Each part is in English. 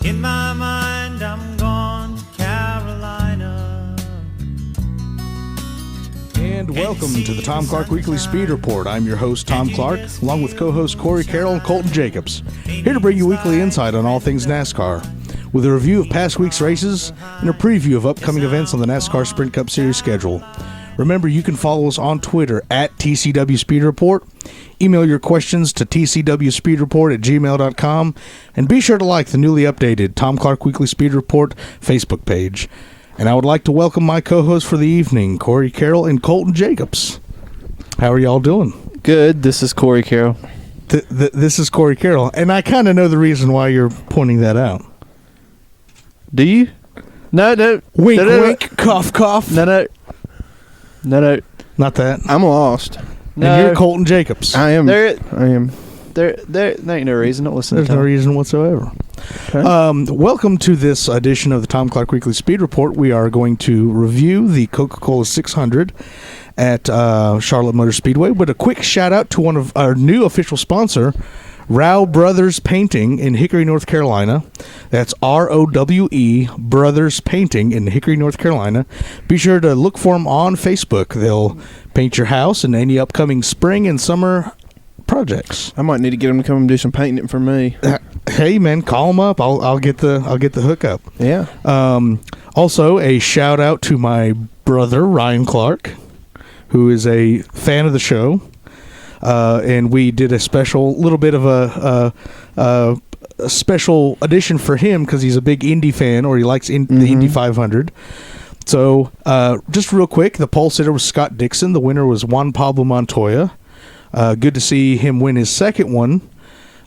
In my mind, I'm gone to Carolina. And welcome to the Tom Clark Weekly Speed Report. I'm your host, Tom Clark, along with co-hosts Corey Carroll and Colton Jacobs, here to bring you weekly insight on all things NASCAR, with a review of past week's races and a preview of upcoming events on the NASCAR Sprint Cup Series schedule. Remember, you can follow us on Twitter at TCW Speed Report. Email your questions to tcwspeedreport@gmail.com, and be sure to like the newly updated Tom Clark Weekly Speed Report Facebook page. And I would like to welcome my co-hosts for the evening, Corey Carroll and Colton Jacobs. How are y'all doing? Good. This is Corey Carroll. This is Corey Carroll, and I kind of know the reason why you're pointing that out. Do you? No. Wink, no. wink, cough, cough. No. Not that. I'm lost. No. And you're Colton Jacobs. I am. There ain't no reason. Don't listen There's to no Tom. reason whatsoever. Okay. Welcome to this edition of the Tom Clark Weekly Speed Report. We are going to review the Coca-Cola 600 at Charlotte Motor Speedway. But a quick shout out to one of our new official sponsor, Rowe Brothers Painting in Hickory, North Carolina. That's ROWE Brothers Painting in Hickory, North Carolina. Be sure to look for them on Facebook. They'll paint your house and any upcoming spring and summer projects. I might need to get them to come and do some painting for me. Hey man, call them up. I'll get the hookup. Yeah. Also, a shout out to my brother Ryan Clark, who is a fan of the show. And we did a little bit of a special edition for him because he's a big Indy fan, or he likes the Indy 500. So, just real quick, the pole sitter was Scott Dixon. The winner was Juan Pablo Montoya. Good to see him win his second one.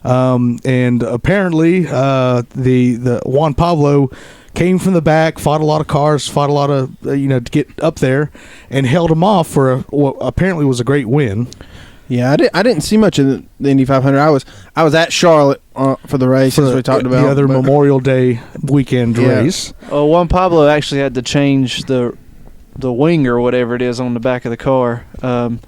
And apparently, the Juan Pablo came from the back, fought a lot of cars, to get up there, and held him off for what apparently was a great win. Yeah, I didn't see much of the Indy 500. I was at Charlotte for the race, as we talked about. The other Memorial Day weekend race. Juan Pablo actually had to change the wing or whatever it is on the back of the car. Look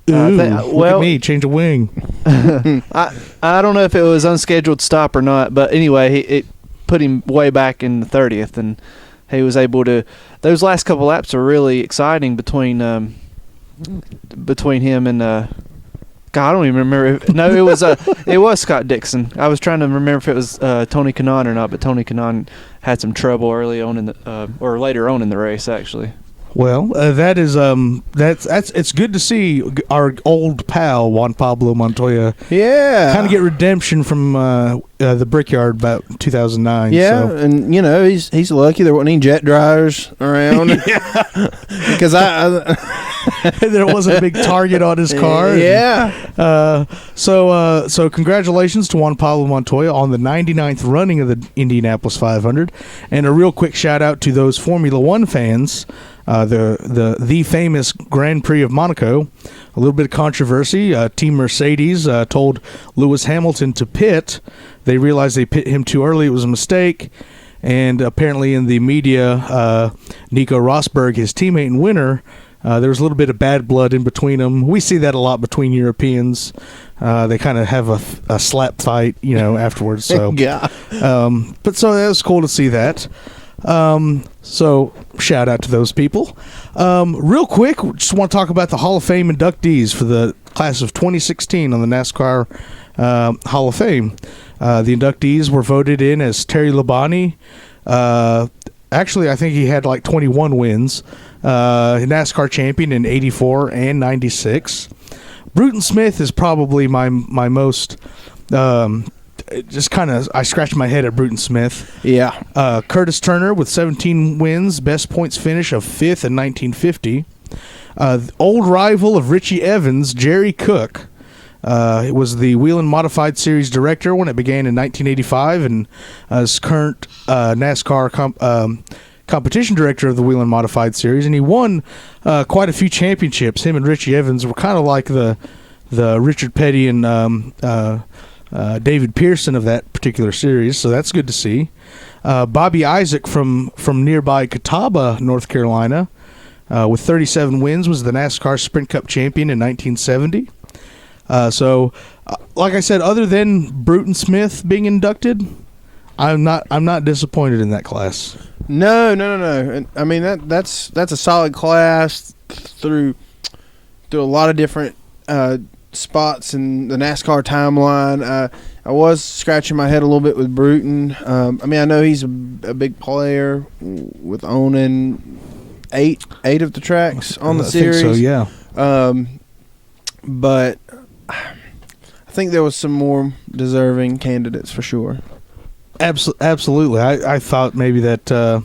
at me, change a wing. I don't know if it was unscheduled stop or not, but anyway, it put him way back in the 30th, and he was able to. Those last couple laps were really exciting between him and God, I don't even remember. No, it was Scott Dixon. I was trying to remember if it was Tony Kanaan or not, but Tony Kanaan had some trouble early on or later on in the race, actually. Well, it's good to see our old pal Juan Pablo Montoya. Yeah, kind of get redemption from the Brickyard about 2009. Yeah, so. And he's lucky there wasn't any jet dryers around. Because there wasn't a big target on his car. Yeah. So congratulations to Juan Pablo Montoya on the 99th running of the Indianapolis 500, and a real quick shout out to those Formula One fans. The famous Grand Prix of Monaco. A little bit of controversy. Team Mercedes told Lewis Hamilton to pit. They realized they pit him too early. It was a mistake. And apparently in the media, Nico Rosberg, his teammate and winner, there was a little bit of bad blood in between them. We see that a lot between Europeans. They kind of have a slap fight, afterwards. So yeah. But so that was cool to see that. So shout out to those people. Real quick, just want to talk about the Hall of Fame inductees for the class of 2016 on the NASCAR Hall of Fame. The inductees were voted in as Terry Labonte. Actually, I think he had like 21 wins. NASCAR champion in 84 and 96. Bruton Smith is probably my most... just kind of, I scratched my head at Bruton Smith. Yeah. Curtis Turner with 17 wins, best points finish of 5th in 1950. Old rival of Richie Evans, Jerry Cook, was the Whelen Modified Series director when it began in 1985, and is current NASCAR competition director of the Whelen Modified Series, and he won quite a few championships. Him and Richie Evans were kind of like the Richard Petty and David Pearson of that particular series, so that's good to see. Bobby Isaac from nearby Catawba, North Carolina, with 37 wins, was the NASCAR Sprint Cup champion in 1970. Like I said, other than Bruton Smith being inducted, I'm not disappointed in that class. No. And, I mean that's a solid class through a lot of different spots in the NASCAR timeline. I was scratching my head a little bit with Bruton. I mean, I know he's a big player with owning eight of the tracks on the series. I think so, yeah. But I think there was some more deserving candidates for sure. Absolutely. I thought maybe that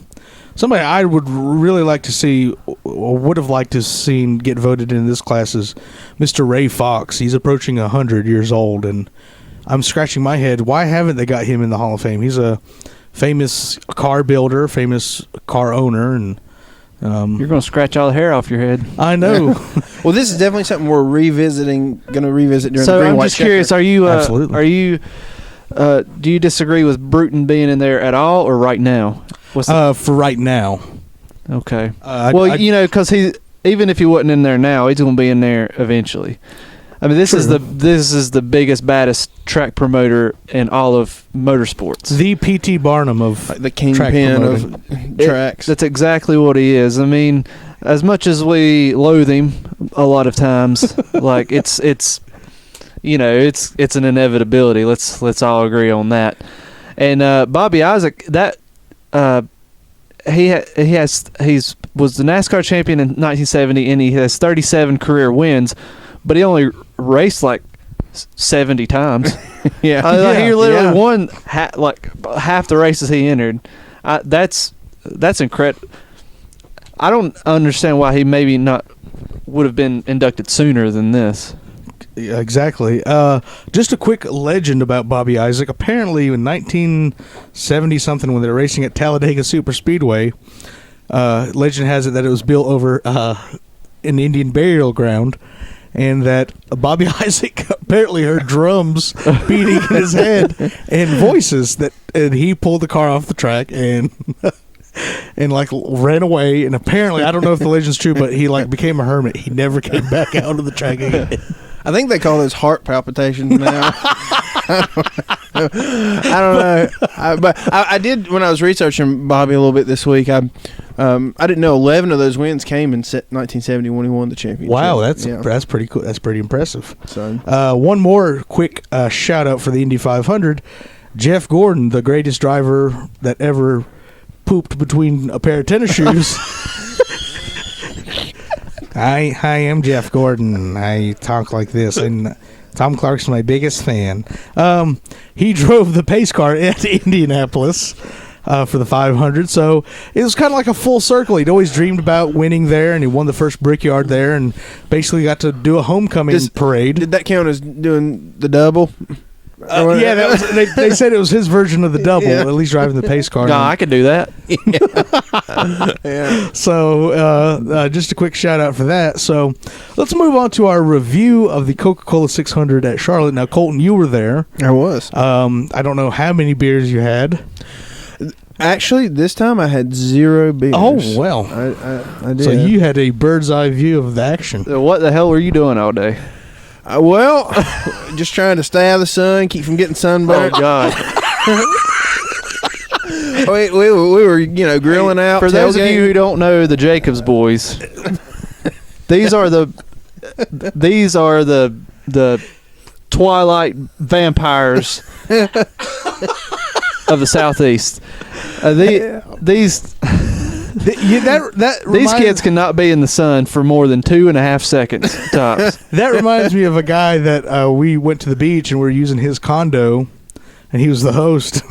somebody I would really like to see, or would have liked to seen get voted in this class is Mr. Ray Fox. He's approaching 100 years old, and I'm scratching my head. Why haven't they got him in the Hall of Fame? He's a famous car builder, famous car owner, and you're going to scratch all the hair off your head. I know. Well, this is definitely something we're going to revisit during the So I'm Green-White just curious, Checkered. Absolutely. are you do you disagree with Bruton being in there at all, or right now? For right now. Okay. I- Because he, even if he wasn't in there now, he's going to be in there eventually. I mean, this is the biggest, baddest track promoter in all of motorsports. The P.T. Barnum of The track kingpin promoting. of tracks. That's exactly what he is. I mean, as much as we loathe him a lot of times, like it's an inevitability. Let's all agree on that. And Bobby Isaac, that he was the NASCAR champion in 1970, and he has 37 career wins, but he only raced like 70 times. Yeah. He literally won half the races he entered. That's incredible. I don't understand why he maybe not would have been inducted sooner than this. Yeah, exactly. Just a quick legend about Bobby Isaac. Apparently, in 1970-something, when they were racing at Talladega Super Speedway, legend has it that it was built over an Indian burial ground, and that Bobby Isaac apparently heard drums beating in his head and voices and he pulled the car off the track and ran away. And apparently, I don't know if the legend's true, but he became a hermit. He never came back out of the track again. I think they call those heart palpitations now. I don't know. But I did, when I was researching Bobby a little bit this week, I didn't know 11 of those wins came in 1970 when he won the championship. Wow, that's pretty cool. That's pretty impressive. So, one more quick shout out for the Indy 500. Jeff Gordon, the greatest driver that ever pooped between a pair of tennis shoes. I am Jeff Gordon. I talk like this, and Tom Clark's my biggest fan. He drove the pace car at Indianapolis for the 500, so it was kind of like a full circle. He'd always dreamed about winning there, and he won the first Brickyard there, and basically got to do a homecoming parade. Did that count as doing the double? Yeah, that was, they said it was his version of the double, at least driving the pace car. No, I could do that. Yeah. So just a quick shout out for that. So let's move on to our review of the Coca-Cola 600 at Charlotte. Now, Colton, you were there. I was. I don't know how many beers you had. Actually, this time I had 0 beers. Oh, well. I did. So you had a bird's eye view of the action. What the hell were you doing all day? Well, just trying to stay out of the sun, keep from getting sunburned. Oh, God. we were, grilling out. For those of you who don't know the Jacobs boys, these are the Twilight vampires of the Southeast. These kids cannot be in the sun for more than 2.5 seconds tops. That reminds me of a guy that we went to the beach and we were using his condo, and he was the host.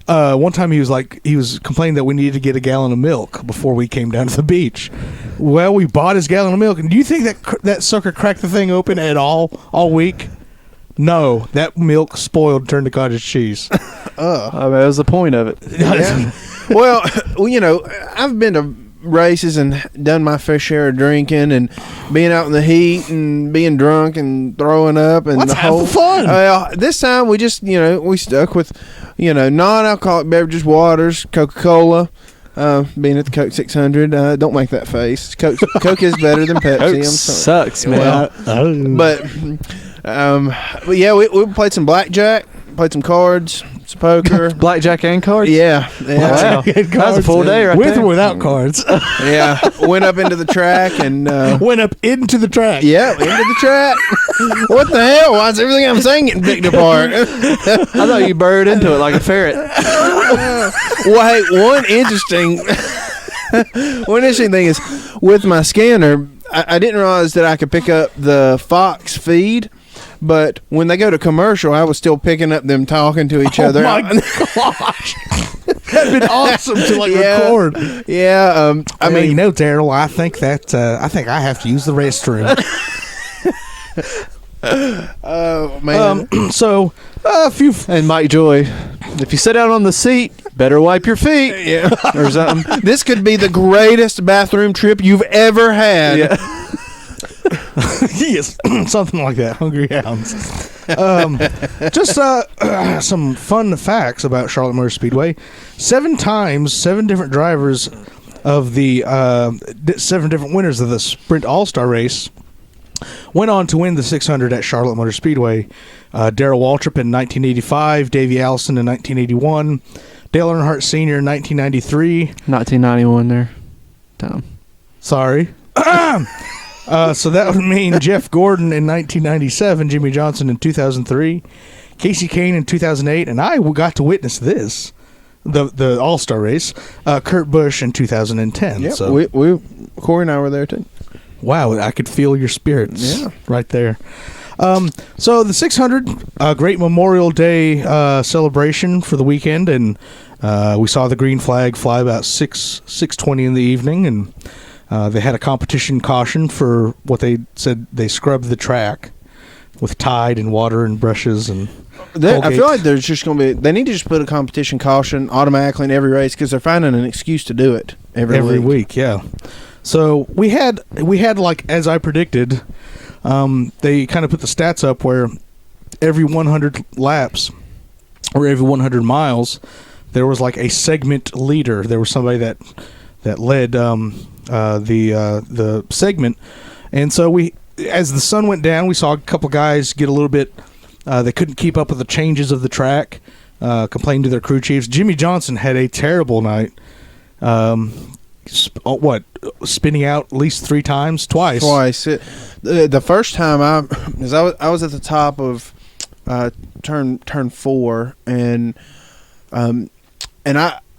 One time he was complaining that we needed to get a gallon of milk before we came down to the beach. Well, we bought his gallon of milk, and do you think that sucker cracked the thing open at all week? No, that milk spoiled, turned to cottage cheese. That was the point of it. Yeah. Well, I've been to races and done my fair share of drinking and being out in the heat and being drunk and throwing up and Let's the have whole fun. This time we just we stuck with non-alcoholic beverages, waters, Coca-Cola. Being at the Coke 600, don't make that face. Coke is better than Pepsi. Coke sucks, man. But yeah, we played some blackjack, played some cards, some poker. Blackjack and cards. Yeah, Wow. That was a full day right With there. or without cards. yeah. Went up into the track and Went up into the track. yeah, into the track. What the hell? Why is everything I'm saying getting picked apart? I thought you burrowed into it like a ferret. Well, hey, one interesting thing is with my scanner, I didn't realize that I could pick up the Fox feed, but when they go to commercial, I was still picking up them talking to each other. Oh my gosh. That'd been awesome to Yeah. record. Yeah, I Well, mean, Daryl, I think I have to use the restroom. oh man, So a few. And Mike Joy, if you sit down on the seat, better wipe your feet. yeah. Or something. This could be the greatest bathroom trip you've ever had. Yeah. Yes, something like that. Hungry Hounds. Just some fun facts about Charlotte Motor Speedway. 7 times, 7 different drivers of the 7 different winners of the Sprint All-Star race went on to win the 600 at Charlotte Motor Speedway. Darrell Waltrip in 1985, Davey Allison in 1981, Dale Earnhardt Sr. in 1993. 1991 there, Tom. Sorry. So that would mean Jeff Gordon in 1997, Jimmy Johnson in 2003, Casey Kane in 2008, and I got to witness this, the All-Star race, Kurt Busch in 2010. Yep, So, we Corey and I were there too. wow, I could feel your spirits Yeah. right there. So the 600, great Memorial Day celebration for the weekend, and we saw the green flag fly about 6:20 in the evening, and they had a competition caution for what they said they scrubbed the track with Tide and water and brushes and. I feel like there's just going to be. They need to just put a competition caution automatically in every race because they're finding an excuse to do it every week. Yeah. So we had like as I predicted, they kind of put the stats up where every 100 laps or every 100 miles there was like a segment leader. There was somebody that led the segment, and so as the sun went down, we saw a couple guys get a little bit. They couldn't keep up with the changes of the track. Complained to their crew chiefs. Jimmy Johnson had a terrible night. Spinning out at least 3 times, twice. The first time I was at the top of turn 4, and I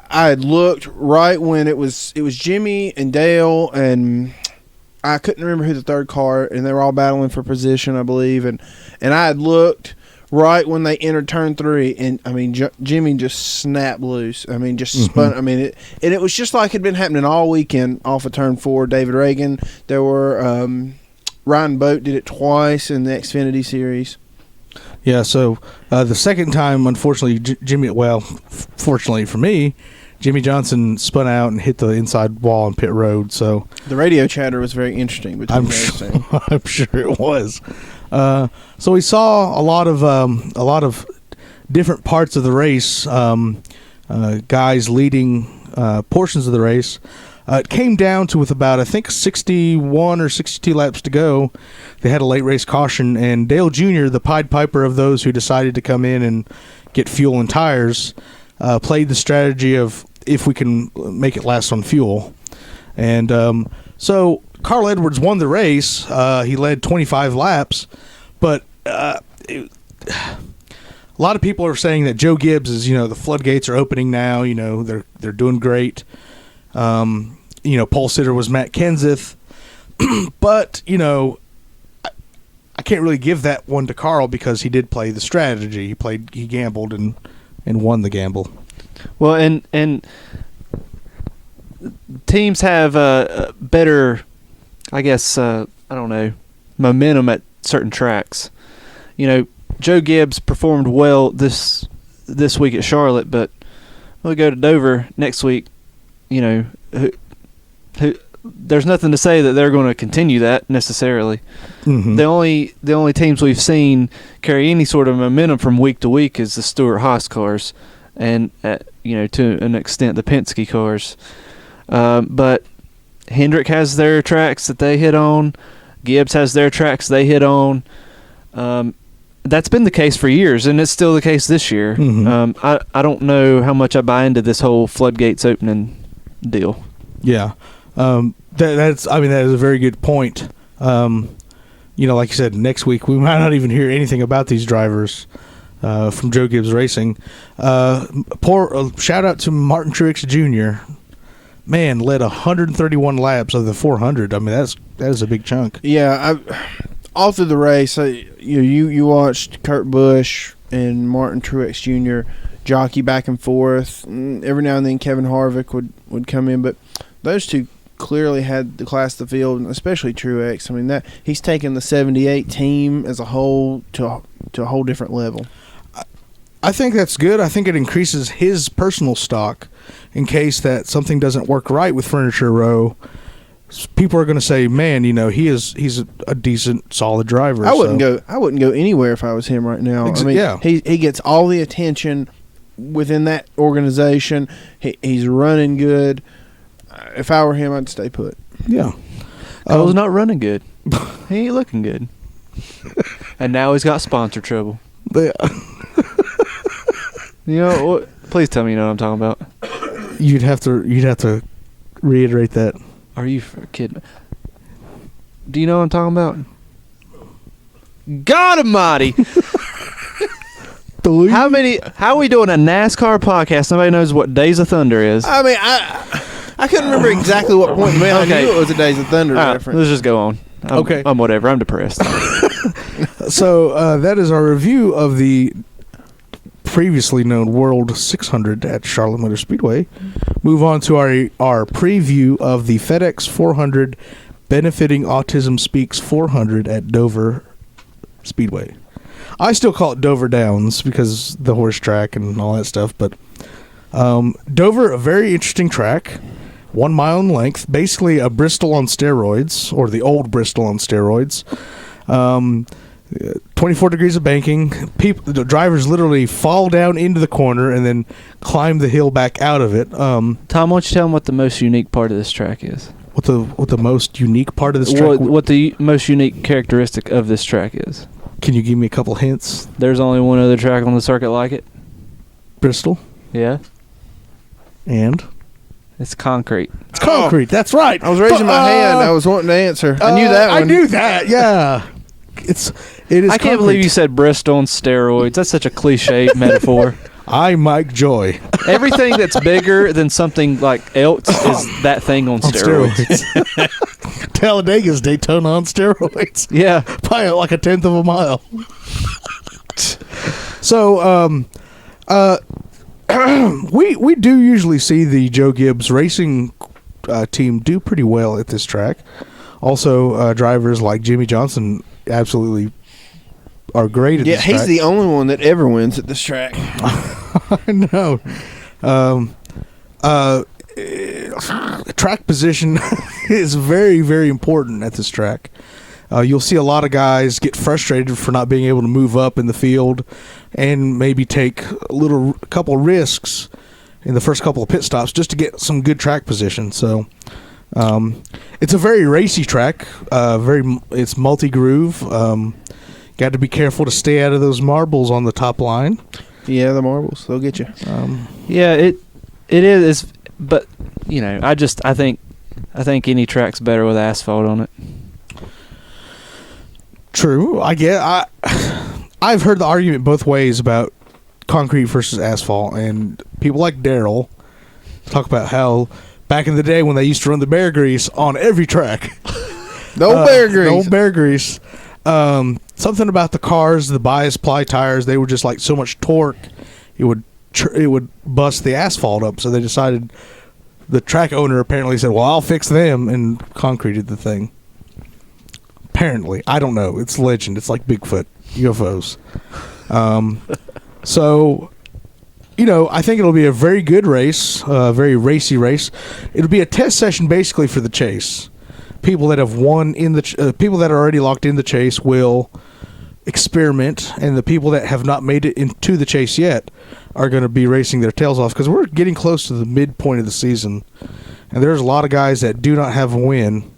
had looked right when it was Jimmy and Dale, and I couldn't remember who the third car, and they were all battling for position, I believe, and I had looked right when they entered turn 3, and I mean Jimmy just snapped loose. I mean, just spun. I mean, it was just like it had been happening all weekend off of turn 4. David Reagan, there were Ryan Boat did it twice in the Xfinity Series. Yeah. So the second time, unfortunately, fortunately for me, Jimmy Johnson spun out and hit the inside wall on pit road. So The radio chatter was very interesting between I'm those two. I'm sure it was. So we saw a lot of different parts of the race. Guys leading portions of the race. It came down to with about I think 61 or 62 laps to go. They had a late race caution, and Dale Jr., the Pied Piper of those who decided to come in and get fuel and tires, played the strategy of if we can make it last on fuel. And so Carl Edwards won the race. He led 25 laps, but a lot of people are saying that Joe Gibbs is, the floodgates are opening now. They're doing great. Pole sitter was Matt Kenseth, but I can't really give that one to Carl because he did play the strategy. He gambled and won the gamble. Well, and teams have better, I guess, I don't know, momentum at certain tracks. Joe Gibbs performed well this week at Charlotte, but we'll go to Dover next week. There's nothing to say that they're going to continue that necessarily. Mm-hmm. The only teams we've seen carry any sort of momentum from week to week is the Stewart-Haas cars, and to an extent the Penske cars. But Hendrick has their tracks that they hit on. Gibbs has their tracks they hit on. that's been the case for years, and it's still the case this year. I don't know how much I buy into this whole floodgates opening deal. Yeah, that is a very good point. Like you said, next week we might not even hear anything about these drivers from Joe Gibbs Racing. Shout out to Martin Truex Jr. Man, led 131 laps of the 400. I mean, that is a big chunk. Yeah, all through the race, you watched Kurt Busch and Martin Truex Jr. jockey back and forth. Every now and then Kevin Harvick would come in, but those two clearly had the class of the field, and especially Truex. I mean, that he's taken the 78 team as a whole to a whole different level. I think that's good. I think it increases his personal stock in case that something doesn't work right with Furniture Row. People are going to say, "Man, he's a decent, solid driver." I wouldn't go anywhere if I was him right now. He gets all the attention within that organization. He's running good. If I were him, I'd stay put. Yeah. Cole's not running good. He ain't looking good. And now he's got sponsor trouble. Yeah. Please tell me you know what I'm talking about. You'd have to reiterate that. Are you kidding me? Do you know what I'm talking about? God Almighty! How are we doing a NASCAR podcast? Nobody knows what Days of Thunder is. I mean, I couldn't remember exactly what point. Man, I knew it was a Days of Thunder reference. Let's just go on. I'm whatever. I'm depressed. So that is our review of the previously known World 600 at Charlotte Motor Speedway. Move on to our preview of the FedEx 400 Benefiting Autism Speaks 400 at Dover Speedway. I still call it Dover Downs because the horse track and all that stuff, but Dover, a very interesting track, 1 mile in length, basically a Bristol on steroids, or the old Bristol on steroids. 24 degrees of banking. The drivers literally fall down into the corner and then climb the hill back out of it. Tom, why don't you tell them what the most unique part of this track is? What the most unique part of this track? What the most unique characteristic of this track is? Can you give me a couple hints? There's only one other track on the circuit like it. Bristol. Yeah. And? It's concrete. It's concrete. That's right. I was raising my hand. I was wanting to answer. I knew that one. I knew that. Yeah. It is. I can't believe you said Bristol on steroids. That's such a cliche metaphor. I Mike Joy. Everything that's bigger than something like else is that thing on steroids. Talladega's Daytona on steroids. Yeah, by like a tenth of a mile. So, we do usually see the Joe Gibbs Racing team do pretty well at this track. Also, drivers like Jimmy Johnson absolutely are great at this track. Yeah, he's the only one that ever wins at this track. I know. Track position is very, very important at this track. You'll see a lot of guys get frustrated for not being able to move up in the field and maybe take a couple risks in the first couple of pit stops just to get some good track position. So it's a very racy track. It's multi-groove. Got to be careful to stay out of those marbles on the top line. Yeah, the marbles, they'll get you. Yeah, it is. But I think any track's better with asphalt on it. True. I've heard the argument both ways about concrete versus asphalt, and people like Daryl talk about how back in the day when they used to run the bear grease on every track. No bear grease. Something about the cars, the bias ply tires, they were just like so much torque, it would bust the asphalt up. So they decided, the track owner apparently said, well, I'll fix them, and concreted the thing. Apparently. I don't know. It's legend. It's like Bigfoot, UFOs. So, I think it'll be a very good race, a very racy race. It'll be a test session basically for the chase. People that have won people that are already locked in the chase will experiment, and the people that have not made it into the chase yet are going to be racing their tails off, because we're getting close to the midpoint of the season, and there's a lot of guys that do not have a win,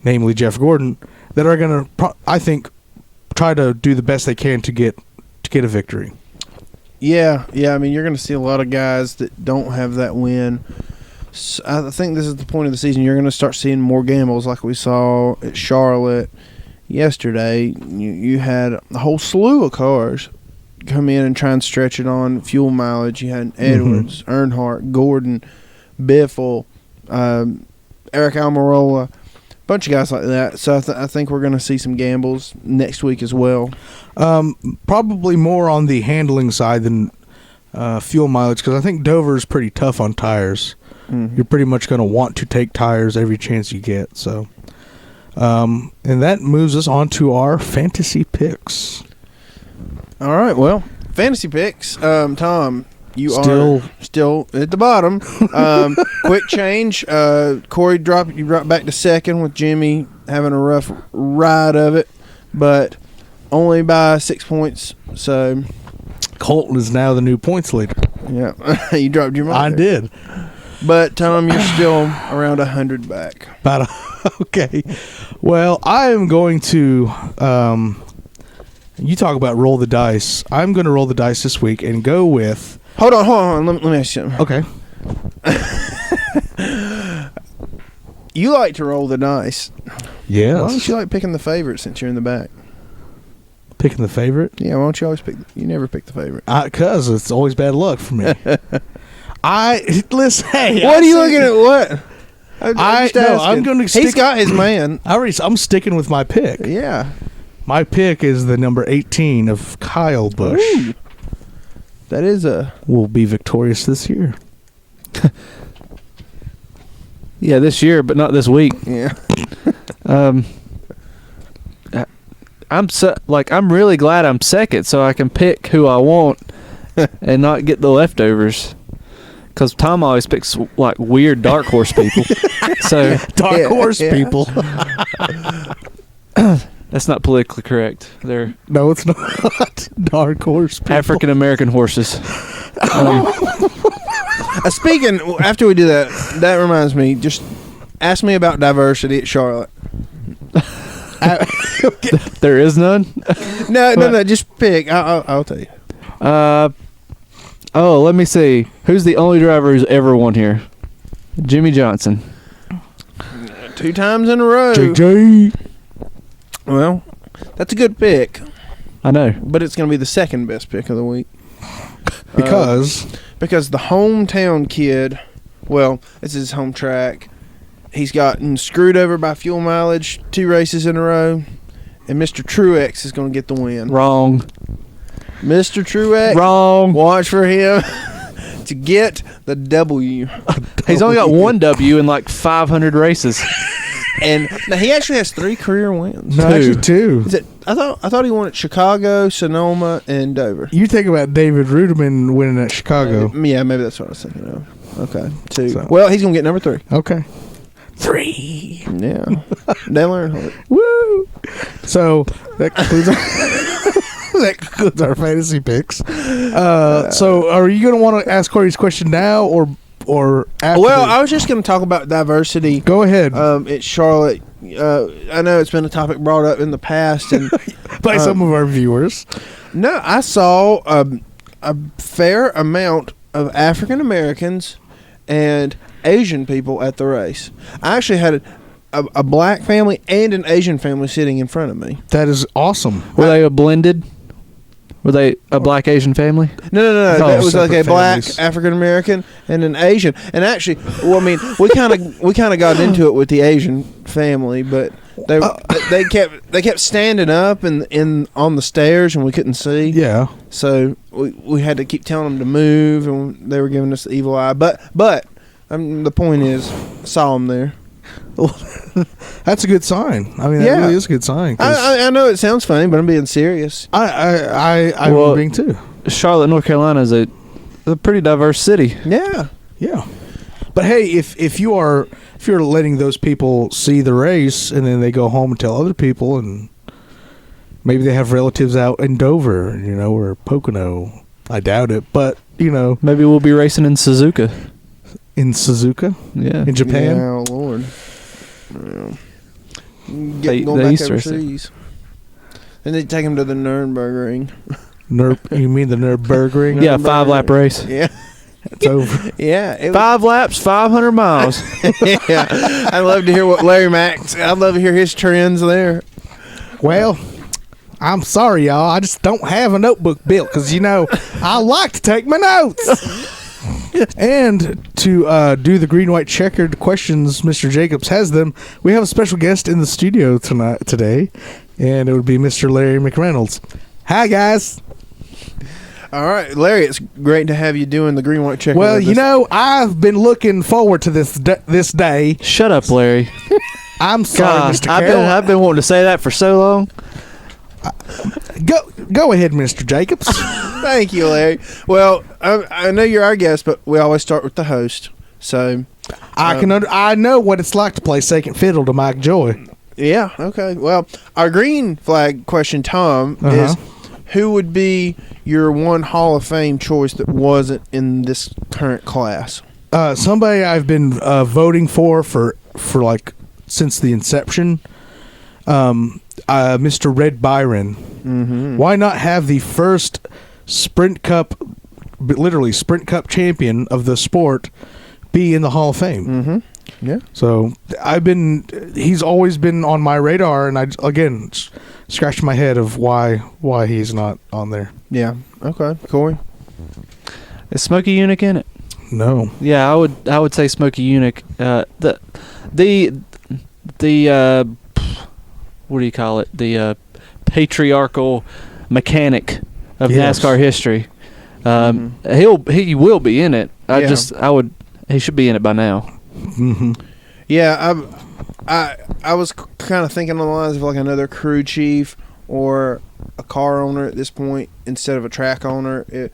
namely Jeff Gordon, that are going to, I think, try to do the best they can to get a victory. Yeah. I mean, you're going to see a lot of guys that don't have that win. So I think this is the point of the season. You're going to start seeing more gambles like we saw at Charlotte yesterday. You had a whole slew of cars come in and try and stretch it on fuel mileage. You had Edwards, Earnhardt, Gordon, Biffle, Eric Almirola, a bunch of guys like that. So I think we're going to see some gambles next week as well. Probably more on the handling side than fuel mileage, because I think Dover is pretty tough on tires. You're pretty much going to want to take tires every chance you get. So, and that moves us on to our fantasy picks. All right, well, fantasy picks. Tom, you Still- are still at the bottom. Quick change. Corey dropped back to second with Jimmy having a rough ride of it, but only by 6 points. So Colton is now the new points leader. yeah, you dropped your I mind. did. But Tom, you're still around 100 back. Okay. Well, I am going to. You talk about roll the dice. I'm going to roll the dice this week and go with. Hold on. Let me ask you something. Okay. You like to roll the dice. Yes. Why don't you like picking the favorite since you're in the back? Picking the favorite? Yeah, why don't you always pick? You never pick the favorite. Because it's always bad luck for me. Listen. Hey, What are you looking at? What? I'm going to stick. He's got his man. I'm sticking with my pick. Yeah. My pick is the number 18 of Kyle Busch. Ooh. That is a. Will be victorious this year. Yeah, this year, but not this week. Yeah. I'm really glad I'm second, so I can pick who I want and not get the leftovers. Because Tom always picks like weird dark horse people. So Dark horse people. that's not politically correct. They're No, it's not. Dark horse people. African American horses. Speaking, after we do that, that reminds me. Just ask me about diversity at Charlotte. There is none. No. Just pick. I'll tell you. Let me see. Who's the only driver who's ever won here? Jimmy Johnson. 2 times in a row. JJ. Well, that's a good pick, I know. but it's going to be the second best pick of the week. Because Because the hometown kid, well, it's his home track. He's gotten screwed over by fuel mileage 2 races in a row, and Mr. Truex is going to get the win. Wrong. Mr. Truex, Wrong. watch for him to get the W. He's only got 1 W in like 500 races. And now he actually has 3 career wins. no, actually 2. Is it? I thought he won at Chicago, Sonoma, and Dover. You think about David Ruderman winning at Chicago. Yeah, maybe that's what I was thinking of. Okay, 2. So- Well, he's gonna get number 3. Okay. 3. Yeah, Dale Earnhardt. Woo! So that concludes our fantasy picks. So are you going to want to ask Corey's question now or after? Well, I was just gonna talk about diversity. Go ahead. At Charlotte, I know it's been a topic brought up in the past, and By some of our viewers. no, I saw a fair amount of African Americans and Asian people at the race. I actually had a black family and an Asian family sitting in front of me. That is awesome. Were they a blended? Were they a black Asian family? No. Oh, That was like a separate black families. African American and an Asian. And actually, well, I mean, we kind of got into it with the Asian family, but they kept standing up and on the stairs, and we couldn't see. Yeah. So we had to keep telling them to move, and they were giving us the evil eye. But the point is, I saw them there. That's a good sign. I mean, that Yeah. really is a good sign. 'Cause I know it sounds funny, but I'm being serious. I'm Well- being too. Charlotte, North Carolina is a pretty diverse city. Yeah. Yeah. But hey, if you're letting those people see the race and then they go home and tell other people, and maybe they have relatives out in Dover, or Pocono. I doubt it, but Maybe we'll be racing in Suzuka. in Suzuka, Yeah. in Japan. Yeah, oh Lord. Yeah. They Going back Easter, so- overseas. And they take him to the Nürburgring. You mean the Nürburgring? Yeah, 5-lap race. Yeah. It's over. Yeah. 5 laps, 500 miles. Yeah. I'd love to hear what Larry Mack's. I'd love to hear his trends there. Well, I'm sorry, y'all. I just don't have a notebook built because, I like to take my notes. And to do the green-white-checkered questions, Mr. Jacobs has them. We have a special guest in the studio today, and it would be Mr. Larry McReynolds. Hi, guys. All right, Larry, it's great to have you doing the green-white-checkered. Well, I've been looking forward to this day. Shut up, Larry. I'm sorry, God, Mr. Carroll. I've been wanting to say that for so long. Go ahead, Mr. Jacobs. Thank you, Larry. Well, I know you're our guest, but we always start with the host. So I know what it's like to play second fiddle to Mike Joy. yeah, okay. Well, our green flag question, Tom, is who would be your one Hall of Fame choice that wasn't in this current class? Somebody I've been voting for like since the inception. Mr. Red Byron. Mm-hmm. Why not have the first Sprint Cup champion of the sport be in the Hall of Fame? Mm-hmm. Yeah. So he's always been on my radar, and I again scratched my head of why he's not on there. Yeah. Okay. Corey. Is Smokey Unick in it? No. Yeah, I would say Smokey Unick. The what do you call it? The patriarchal mechanic of Yes. NASCAR history. He will be in it. He should be in it by now. Mm-hmm. Yeah, I was kind of thinking on the lines of like another crew chief or a car owner at this point instead of a track owner.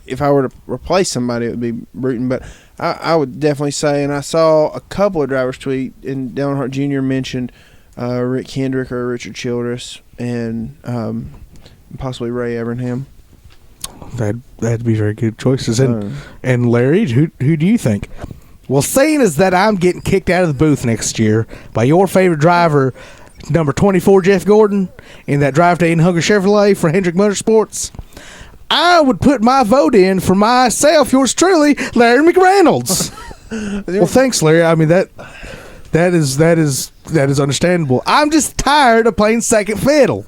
If I were to replace somebody, it would be Bruton. But I would definitely say, and I saw a couple of drivers tweet, and Dale Earnhardt Jr. mentioned Rick Hendrick or Richard Childress, and possibly Ray Evernham. That'd be very good choices. And Larry, who do you think? Well, seeing as that I'm getting kicked out of the booth next year by your favorite driver, number 24, Jeff Gordon, in that drive to Hunger Chevrolet for Hendrick Motorsports, I would put my vote in for myself, yours truly, Larry McReynolds. Well, thanks, Larry. I mean that is understandable. I'm just tired of playing second fiddle.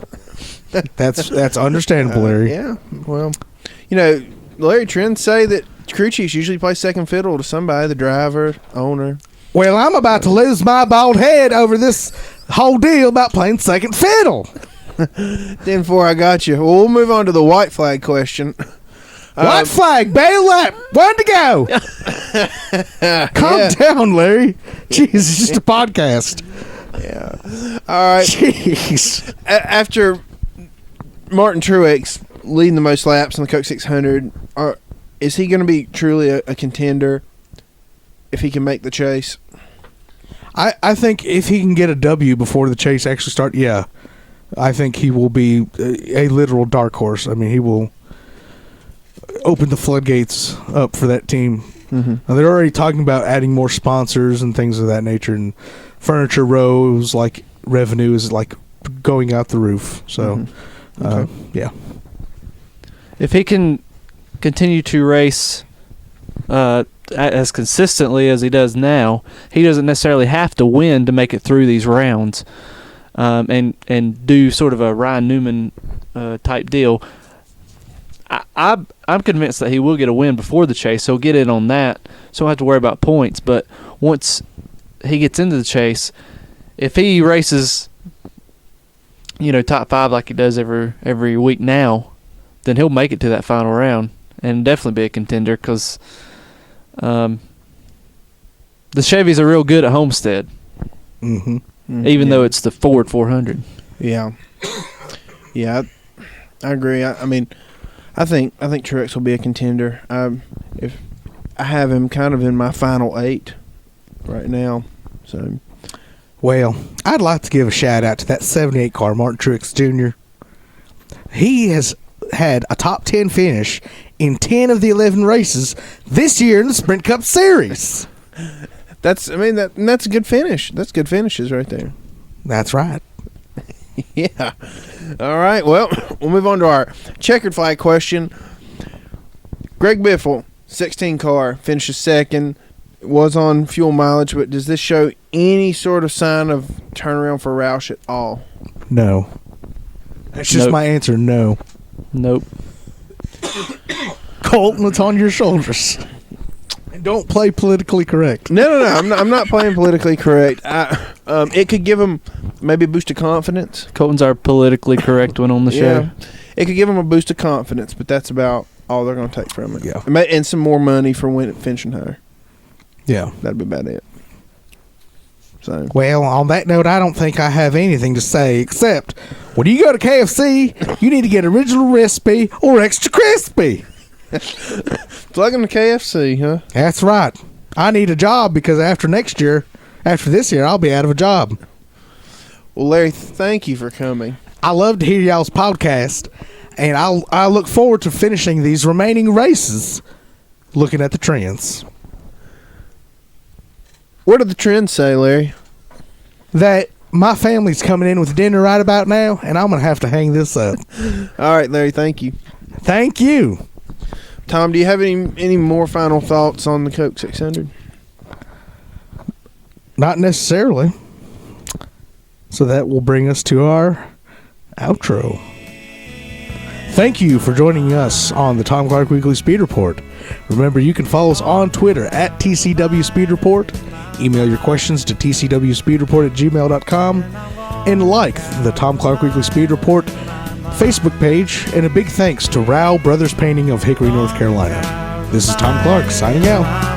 That's understandable, Larry. Yeah. Well, Larry trends say that crew chiefs usually play second fiddle to somebody, the driver, owner. Well, I'm about to lose my bald head over this whole deal about playing second fiddle. 10-4, I got you. Well, we'll move on to the white flag question. White flag, bail lap, 1 to go. Calm down, Larry. Jeez, it's just a podcast. Yeah. All right. Jeez. After Martin Truex leading the most laps in the Coke 600, is he going to be truly a contender if he can make the chase? I think if he can get a W before the chase actually starts, yeah, I think he will be a literal dark horse. I mean, he will open the floodgates up for that team. Mm-hmm. Now, they're already talking about adding more sponsors and things of that nature, and Furniture Row's like revenue is like going out the roof. So, yeah. If he can continue to race as consistently as he does now, he doesn't necessarily have to win to make it through these rounds, and do sort of a Ryan Newman type deal. I'm convinced that he will get a win before the chase. He'll get in on that, so I don't have to worry about points. But once he gets into the chase, if he races, top 5 like he does every week now, then he'll make it to that final round and definitely be a contender because the Chevys are real good at Homestead, even though it's the Ford 400. Yeah, yeah, I agree. I mean, I think Truex will be a contender. If I have him kind of in my final 8 right now, so. Well, I'd like to give a shout out to that 78 car, Martin Truex Jr. He has had a top 10 finish in 10 of the 11 races this year in the Sprint Cup Series. That's a good finish. That's good finishes right there. That's right. Yeah. All right. Well, we'll move on to our checkered flag question. Greg Biffle, 16 car, finishes second. Was on fuel mileage, but does this show any sort of sign of turnaround for Roush at all? No. That's just Nope. my answer, no. Nope. Colton, it's on your shoulders. And don't play politically correct. No. I'm not playing politically correct. It could give him maybe a boost of confidence. Colton's our politically correct one on the show. It could give him a boost of confidence, but that's about all they're going to take from it. Yeah. And some more money for finishing higher. Yeah. That'd be about it. So. Well, on that note, I don't think I have anything to say except when you go to KFC, you need to get original recipe or extra crispy. Plug in the KFC, huh? That's right. I need a job because after this year, I'll be out of a job. Well, Larry, thank you for coming. I love to hear y'all's podcast, and I look forward to finishing these remaining races looking at the trends. What do the trends say, Larry? That my family's coming in with dinner right about now, and I'm going to have to hang this up. All right, Larry, thank you. Thank you. Tom, do you have any more final thoughts on the Coke 600? Not necessarily. So that will bring us to our outro. Thank you for joining us on the Tom Clark Weekly Speed Report. Remember, you can follow us on Twitter at TCW Speed Report. Email your questions to tcwspeedreport@gmail.com. And like the Tom Clark Weekly Speed Report Facebook page. And a big thanks to Rao Brothers Painting of Hickory, North Carolina. This is Tom Clark signing out.